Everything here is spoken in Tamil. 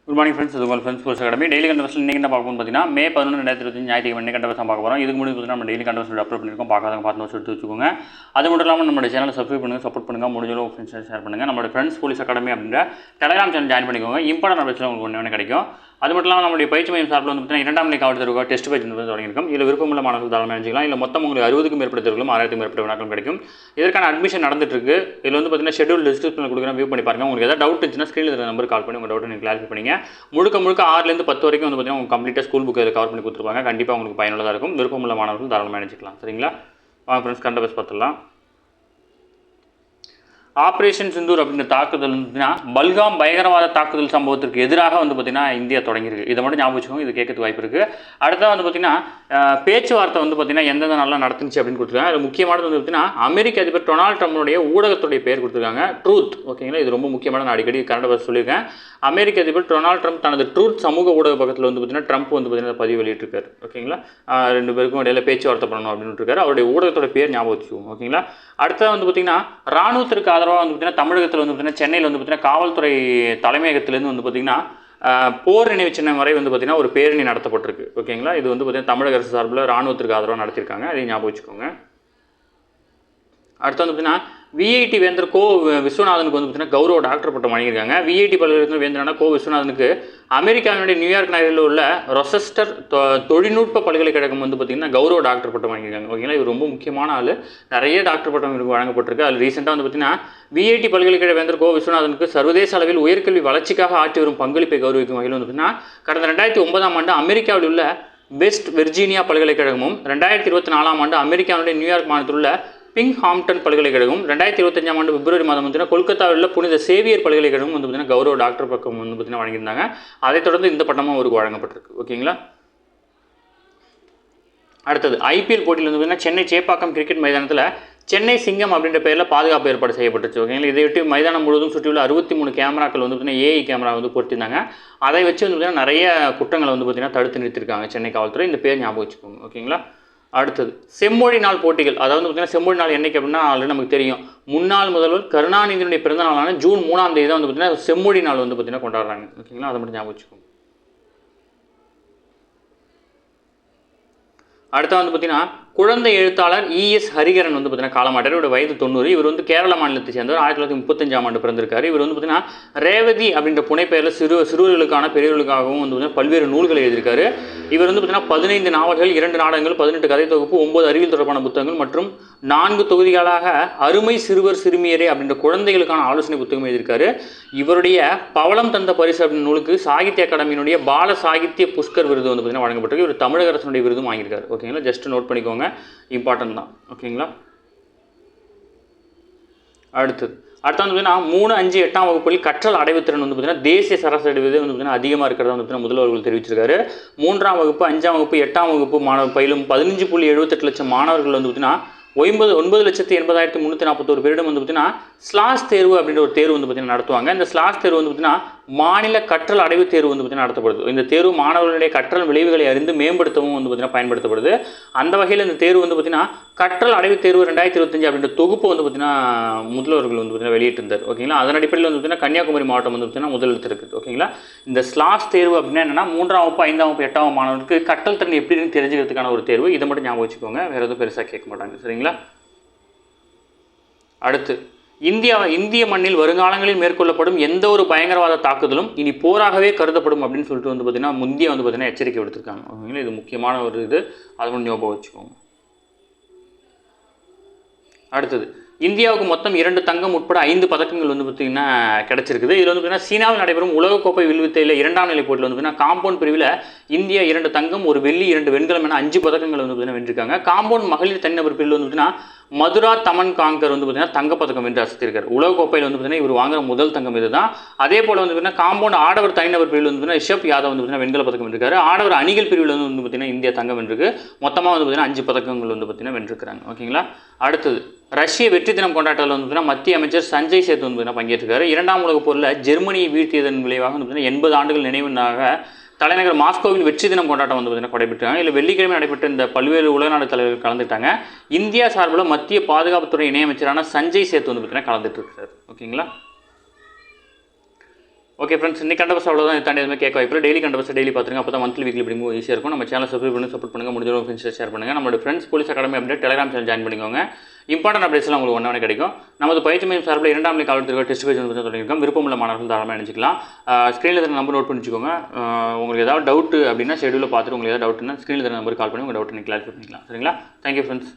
குட் மார்னிங் ஃப்ரெண்ட்ஸ், இது உங்கள் ஃப்ரெண்ட்ஸ் ஸ்போர்ட்ஸ் அகாடமி. டெய்லி கண்டவர்ஸ் இன்றைக்கி என்ன பார்க்கணும்னு பார்த்தீங்கன்னா மே 11 2025 ஞாயிற்றுக்கிழமை கண்டவர்ஸ் பார்க்க போகிறோம். இதுக்கு முன்னாடி பார்த்தீங்கன்னா நம்ம டெய்லி கண்டவர்ஸ் அப்லோட் பண்ணியிருக்கோம். பார்க்காதவங்க பார்த்து நோட்ஸ் எடுத்து வச்சுக்கோங்க. அது மட்டும் இல்லாமல் நம்ம சேனலை சப்ஸ்கிரைப் பண்ணுங்கள், சப்போர்ட் பண்ணுங்கள், முடிஞ்சளவு ஃப்ரெண்ட்ஸ் ஷேர் பண்ணுங்கள். நம்மளோட ஃப்ரெண்ட்ஸ் போலீஸ் அகாடமி அப்படின்ற டெலிகிராம் சேனல் ஜாயின் பண்ணிக்கோங்க. இம்பார்ட்டன்ட் அப்டேட்ஸ் உங்களுக்கு ஒன்று கிடைக்கும். அது மட்டும் இல்லாமல் நம்மளுடைய பயிற்சி மையம் சார்பில் வந்து பார்த்தீங்கன்னா 2ஆம் நிலை காவல் தேர்வுக்காக டெஸ்ட் பேஜ் வந்து தொடங்கியிருக்கும். இதில் விருப்பமுள்ள மாணவர்கள் தாராளமாக நினைச்சிக்கலாம். இல்லை மொத்தம் உங்களுக்கு 60க்கும் மேற்பட்ட தேர்வுகளும் 1000க்கும் மேற்பட்ட வினாக்களும் கிடைக்கும். இதற்கான அட்மிஷன் நடந்துட்டு இருக்கு. இதில் வந்து பார்த்தீங்கன்னா ஷெட்யூல் டிஸ்கிரிப்ஷனில் கொடுக்குறேன், வியூ பண்ணி பாருங்கள். உங்களுக்கு ஏதாவது டவுட் இருந்துச்சுன்னா ஸ்க்ரீனில் இருக்கிற நம்பர் கால் பண்ணி உங்கள் டவுட்டை நீங்கள் கிளாரிஃபை பண்ணிங்க. முழுக்க 6லேருந்து 10 வரைக்கும் வந்து பார்த்தீங்கன்னா உங்களுக்கு கம்ப்ளீட்டாக ஸ்கூல் புக் இதில் கவர் பண்ணி கொடுத்துருப்பாங்க. கண்டிப்பாக உங்களுக்கு பயனுள்ளதாக இருக்கும். விருப்பமுள்ள மாணவர்கள் தாராளமாக நினைச்சிக்கலாம். சரிங்களா? ஃப்ரெண்ட்ஸ் கண்ட பஸ் பார்த்துடலாம். ஆப்ரேஷன் சிந்தூர் அப்படின்ற தாக்குதல் வந்துன்னா பல்காம் பயங்கரவாத தாக்குதல் சம்பவத்திற்கு எதிராக வந்து பார்த்தீங்கன்னா இந்தியா தொடங்கியிருக்கு. இதை மட்டும் ஞாபகம் வச்சுக்கோங்க, இது கேட்கறதுக்கு வாய்ப்பு இருக்குது. அடுத்தது வந்து பார்த்தீங்கன்னா பேச்சுவார்த்தை வந்து பார்த்தீங்கன்னா எந்தெந்த நாளில் நடந்துச்சு அப்படின்னு கொடுத்துருக்காங்க. அது முக்கியமானது வந்து பார்த்தீங்கன்னா அமெரிக்க அதிபர் டொனால்ட் ட்ரம்ப்னுடைய ஊடகத்துடைய பேர் கொடுத்துருக்காங்க, ட்ரூத். ஓகேங்களா? இது ரொம்ப முக்கியமான, நான் அடிக்கடி கன்னட பஸ் சொல்லியிருக்கேன். அமெரிக்க அதிபர் டொனால்ட் ட்ரம்ப் தனது ட்ரூத் சமூக ஊடக பக்கத்தில் வந்து பார்த்தீங்கன்னா ட்ரம்ப் வந்து பார்த்தீங்கன்னா பதிவு வெளியிட்டிருக்காரு. ஓகேங்களா? 2 பேருக்கும் இடையில பேச்சுவார்த்தை பண்ணணும் அப்படின்னு இருக்காரு. அவருடைய ஊடகத்தோட பேர் ஞாபகம் வச்சுக்கோங்க. ஓகேங்களா? அடுத்தது வந்து பார்த்தீங்கன்னா ராணுவத்திற்கு ஆதரவாக வந்து பார்த்தீங்கன்னா தமிழகத்தில் வந்து பார்த்தீங்கன்னா சென்னையில் வந்து பார்த்தீங்கன்னா காவல்துறை தலைமையகத்திலேருந்து வந்து பார்த்தீங்கன்னா போர் நினைவு சின்னம் வரை வந்து பார்த்தீங்கன்னா ஒரு பேரணி நடத்தப்பட்டிருக்கு. ஓகேங்களா? இது வந்து பார்த்தீங்கன்னா தமிழக அரசு சார்பில் ராணுவத்திற்கு ஆதரவாக நடத்தியிருக்காங்க. அதையும் ஞாபகம் வச்சுக்கோங்க. அடுத்து வந்து பார்த்தீங்கன்னா விஐடி வேந்தர் கோ விஸ்வநாதனுக்கு வந்து பார்த்தீங்கன்னா கௌரவ டாக்டர் பட்டம் வழங்கியிருக்காங்க. விஐடி பல்கலைக்கழக வேந்தரான கோ விஸ்வநாதனுக்கு அமெரிக்காவினுடைய நியூயார்க் நகரில் உள்ள ரொசெஸ்டர் தொழில்நுட்ப பல்கலைக்கழகம் வந்து பார்த்தீங்கன்னா கௌரவ டாக்டர் பட்டம் வழங்கியிருக்காங்க. ஓகேங்களா? இது ரொம்ப முக்கியமான ஆள். நிறைய டாக்டர் பட்டம் இவருக்கு வழங்கப்பட்டிருக்கு. அதில் ரீசெண்டாக வந்து பார்த்தீங்கன்னா விஐடி பல்கலைக்கழக வேந்தர் கோ விஸ்வநாதனுக்கு சர்வதேச அளவில் உயர்கல்வி வளர்ச்சிக்காக ஆற்றி வரும் பங்களிப்பை கௌரவிக்கும் வகையில் வந்து பார்த்தீங்கன்னா கடந்த 2009ஆம் ஆண்டு அமெரிக்காவில் உள்ள வெஸ்ட் வெர்ஜீனியா பல்கலைக்கழகமும் 2024ஆம் ஆண்டு அமெரிக்காவுடைய நியூயார்க் மாநிலத்தில் உள்ள பிங்க் ஹாம்டன் பல்கலைக்கழகம் 2025ஆம் ஆண்டு பிப்ரவரி மாதம் வந்து கொல்கத்தாவில் உள்ள புனித சேவியர் பல்கலைக்கழகம் வந்து பார்த்தீங்கன்னா கௌரவ டாக்டர் பக்கம் வந்து பார்த்தீங்கன்னா வழங்கியிருந்தாங்க. அதைத் தொடர்ந்து இந்த பட்டமும் அவருக்கு வழங்கப்பட்டிருக்கு. ஓகேங்களா? அடுத்தது ஐபிஎல் போட்டியில் வந்து பார்த்தீங்கன்னா சென்னை சேப்பாக்கம் கிரிக்கெட் மைதானத்தில் சென்னை சிங்கம் அப்படின்ற பேரில் பாதுகாப்பு ஏற்பாடு செய்யப்பட்டுச்சு. ஓகேங்களா? இதையொட்டி மைதானம் முழுவதும் சுற்றியுள்ள 63 கேமராக்கள் வந்து பார்த்தீங்கன்னா ஏஐ கேமரா வந்து பொருத்திருந்தாங்க. அதை வச்சு வந்து பார்த்தீங்கன்னா நிறைய குற்றங்களை வந்து பார்த்தீங்கன்னா தடுத்து நிறுத்திருக்காங்க சென்னை காவல்துறை. இந்த பேர் ஞாபகம் வச்சுக்கோங்க. ஓகேங்களா? அடுத்தது செம்மொழி நாள் போட்டிகள். அதாவது பார்த்தீங்கன்னா செம்மொழி நாள் என்னைக்கு அப்படின்னா ஆல்ரெடி நமக்கு தெரியும். முன்னாள் முதல்வர் கருணாநிதியுடைய பிறந்த நாளான ஜூன் 3ஆம் தேதி தான் வந்து பார்த்தீங்கன்னா செம்மொழி நாள் வந்து பார்த்தீங்கன்னா கொண்டாடுறாங்க. ஓகேங்களா? அதை மட்டும் ஞாபகம் வச்சுக்கோங்க. அடுத்த வந்து பார்த்தீங்கன்னா குழந்தை எழுத்தாளர் இஎஸ் ஹரிகரன் வந்து பார்த்தீங்கன்னா காலமாட்டார். இவரோட வயது 90. இவர் வந்து கேரள மாநிலத்தை சேர்ந்தவர். 1935ஆம் ஆண்டு பிறந்திருக்காரு. இவர் வந்து பார்த்தீங்கன்னா ரேவதி அப்படின்ற புனைப்பெயரில் சிறுவர்களுக்கான பெரியவர்களுக்காகவும் வந்து பார்த்தீங்கன்னா பல்வேறு நூல்களை எழுதியிருக்காரு. இவர் வந்து பார்த்தீங்கன்னா 15 நாவல்கள், 2 நாடகங்கள், 18 கதை தொகுப்பு, 9 அறிவியல் தொடர்பான புத்தகங்கள் மற்றும் 4 தொகுதிகளாக அருமை சிறுவர் சிறுமியரே அப்படின்ற குழந்தைகளுக்கான ஆலோசனை புத்தகம் எழுதியிருக்காரு. இவருடைய பவளம் தந்த பரிசு அப்படின்ற நூலுக்கு சாகித்ய அகாடமியினுடைய பால சாகித்ய புஷ்கர் விருது வந்து பார்த்தீங்கன்னா வழங்கப்பட்டிருக்கு. இவர் தமிழக அரசனுடைய விருதும் வாங்கியிருக்காரு. ஓகேங்களா? ஜஸ்ட் நோட் பண்ணிக்கோங்க, இம்பார்ட்டன்ட் தான். ஓகேங்களா? அடுத்தது வந்து 3, 5, 8ஆம் வகுப்புகளில் கற்றல் அடைவுத்திறன் வந்து பார்த்தீங்கன்னா தேசிய சராசரி விதை வந்து பார்த்தீங்கன்னா அதிகமாக இருக்கிறதா வந்து பார்த்தீங்கன்னா முதல்வர்கள் தெரிவிச்சிருக்காரு. 3ஆம் வகுப்பு, 5ஆம் வகுப்பு, 8ஆம் வகுப்பு மாணவர் பயிலும் 15.78 லட்சம் மாணவர்கள் வந்து பார்த்தீங்கன்னா 9,80,341 பேரிடம் வந்து பார்த்தீங்கன்னா ஸ்லாஸ் தேர்வு அப்படின்ற ஒரு தேர்வு வந்து பார்த்தீங்கன்னா நடத்துவாங்க. இந்த ஸ்லாஸ் தேர்வு வந்து பார்த்தீங்கன்னா மாநில கற்றல் அடைவு தேர்வு வந்து பார்த்தீங்கன்னா நடத்தப்படுது. இந்த தேர்வு மாணவர்களுடைய கற்றல் விளைவுகளை அறிந்து மேம்படுத்தவும் வந்து பார்த்தீங்கன்னா பயன்படுத்தப்படுது. அந்த வகையில் இந்த தேர்வு வந்து பார்த்தீங்கன்னா கற்றல் அடைவு தேர்வு 2025 அப்படின்ற தொகுப்பு வந்து பார்த்தீங்கன்னா முதல்வர்கள் வந்து பார்த்தீங்கன்னா வெளியிட்டிருந்தார். ஓகேங்களா? அதன் அடிப்படையில் வந்து பார்த்தீங்கன்னா கன்னியாகுமரி மாவட்டம் வந்து பார்த்தீங்கன்னா முதலிடத்தில் இருக்குது. ஓகேங்களா? இந்த ஸ்லாஸ் தேர்வு அப்படின்னா என்னன்னா 3ஆம் வகுப்பு, 5ஆம் வகுப்பு, 8ஆம் மாணவர்களுக்கு கற்றல் திறன் எப்படின்னு தெரிஞ்சுக்கிறதுக்கான ஒரு தேர்வு. இதை மட்டும் ஞாபகம் வச்சுக்கோங்க, வேறு எதுவும் பெருசாக கேட்க மாட்டாங்க. சரிங்களா? அடுத்து இந்திய மண்ணில் வருங்காலங்களில் மேற்கொள்ளப்படும் எந்த ஒரு பயங்கரவாத தாக்குதலும் இனி போராகவே கருதப்படும் அப்படின்னு சொல்லிட்டு வந்து பார்த்தீங்கன்னா முந்தைய வந்து பார்த்தீங்கன்னா எச்சரிக்கை விடுத்திருக்காங்க. ஓகேங்களா? இது முக்கியமான ஒரு இது, அது மட்டும் ஞாபகம் வச்சுக்கோங்க. அடுத்தது இந்தியாவுக்கு மொத்தம் 2 தங்கம் உட்பட 5 பதக்கங்கள் வந்து பார்த்தீங்கன்னா கிடச்சிருக்குது. இதில் வந்து பார்த்தீங்கன்னா சீனாவில் நடைபெறும் உலகக்கோப்பை வில்வித்தையில் 2ஆம் நிலை போட்டியில் வந்து பார்த்தீங்கன்னா காம்பவுண்ட் பிரிவில் இந்தியா 2 தங்கம், 1 வெள்ளி, 2 வெண்கலம் என 5 பதக்கங்கள் வந்து பார்த்தீங்கன்னா வென்றிருக்காங்க. காம்பவுண்ட் மகளிர் தனிநபர் பிரிவில் வந்து பார்த்தீங்கன்னா மதுரா தமன் காங்கர் வந்து பார்த்தீங்கன்னா தங்கப்பதக்கம் வென்று அசத்திருக்காரு. உலகக்கோப்பையில் வந்து பார்த்தீங்கன்னா இவர் வாங்குற முதல் தங்கம் இதுதான். அதே போல் வந்து பார்த்தீங்கன்னா காம்பவுண்ட் ஆடவர் தனிநபர் பிரிவில் வந்து பார்த்தீங்கன்னா ரிஷப் யாதவ் வந்து பார்த்தீங்கன்னா வெண்கல பதக்கம் வென்றிருக்காரு. ஆடவர் அணிகள் பிரிவில் வந்து பார்த்தீங்கன்னா இந்தியா தங்கம் வென்றிருக்கு. மொத்தமாக வந்து பார்த்தீங்கன்னா 5 பதக்கங்கள் வந்து பார்த்தீங்கன்னா வென்றிருக்கிறாங்க. ஓகேங்களா? அடுத்தது ரஷ்ய வெற்றி தினம் கொண்டாட்டத்தில் வந்து பார்த்தீங்கன்னா மத்திய அமைச்சர் சஞ்சய் சேத் வந்து பார்த்தீங்கன்னா பங்கேற்றிருக்காரு. 2ஆம் உலகப் போரில் ஜெர்மனியை வீழ்த்தியதன் விளைவாக வந்து பார்த்தீங்கன்னா 80 ஆண்டுகள் நினைவுனாக தலைநகர் மாஸ்கோவில் வெற்றி தினம் கொண்டாட்டம் வந்து பார்த்தீங்கன்னா கொடைபெற்றாங்க. இல்லை வெள்ளிக்கிழமை நடைபெற்ற இந்த பல்வேறு உலகநாடு தலைவர்கள் கலந்துட்டாங்க. இந்தியா சார்பில் மத்திய பாதுகாப்புத்துறை இணையமைச்சரான சஞ்சய் சேத் வந்து பார்த்தீங்கன்னா கலந்துட்டு இருக்காரு. ஓகேங்களா? ஓகே ஃப்ரெண்ட்ஸ், இன்னைக்கு கண்டபஸ் அவ்வளோதான். இது தாண்டி எதுவுமே கேட்க வாய்ப்பு இல்லை. டெய்லி கண்டபஸ் டெய்லி பார்த்துருங்க. அப்போ தான் மந்த்லி வீக்லி படிக்கும் ஈஸியாக இருக்கும். நம்ம சேனல் சப்ஸ்கிரைப் பண்ணி சப்போர்ட் பண்ணுங்கள். முடிஞ்ச ஃப்ரெண்ட்ஸ் ஷேர் பண்ணுங்கள். நம்மளோட friends police academy update Telegram channel join பண்ணிக்கோங்க. இம்பார்ட்டன்ட் அப்டேட்ஸ்லாம் உங்களுக்கு ஒன்றே கிடைக்கும். நமது பயிற்சி மையம் சார்பில் 2ஆம் நிலை காவல்துறை டெஸ்ட் பேஜ் வந்து தொடங்கியிருக்கோம். விருப்பமுள்ள மாணவர்கள் தாராளமாக நினச்சிக்கலாம். ஸ்க்ரீனில் இருக்கிற நம்பர் நோட் பண்ணிச்சுக்கோங்க. உங்களுக்கு ஏதாவது டவுட் அப்படின்னா ஷெடியூலில் பார்த்துட்டு உங்களுக்கு ஏதாவது டவுட்னா ஸ்க்ரீனில் இருக்கிற நம்பருக்கு கால் பண்ணி உங்கள் டவுட் நீங்கள் கிளாரிஃபை பண்ணிக்கலாம். சரிங்களா? Thank you friends.